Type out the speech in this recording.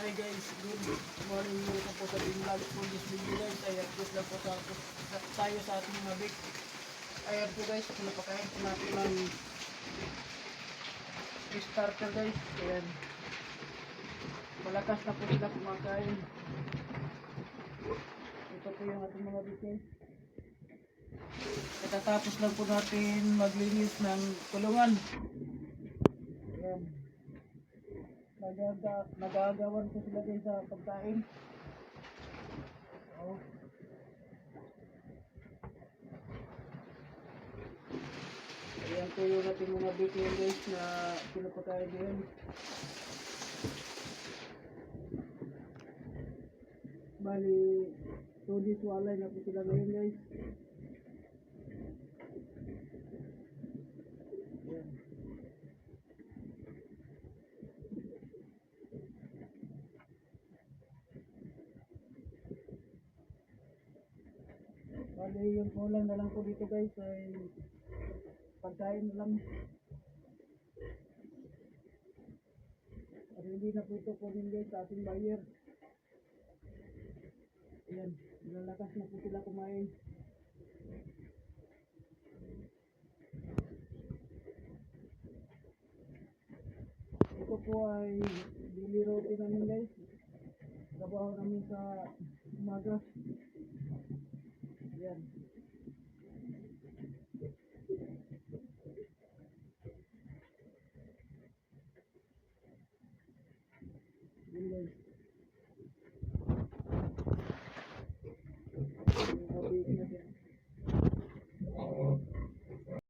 Hi guys, good morning. Welcome po sa vlog for this video guys. Ayan, good lang po tayo sa ating mga big. Ayan po guys, pinapakain po natin ng starter guys. Ayan, malakas na po sila kumakain. Ito po yung ating mga big guys. Katatapos lang po natin maglinis ng kulungan. Ayan. Nagagawan ko sila guys sa pagkain. Oh. Ayan po yung ating mga bacon guys na pinapakain din. Bali, 2 days walay na po sila ngayon guys. Ayan. Bali, yung kulang na lang po dito guys ay pagkain na lang. At hindi na po ito kunin guys sa ating buyer. Ayan, lalakas na po sila kumain. Ito po ay daily routine namin guys. Trabaho namin sa umaga. Ayan.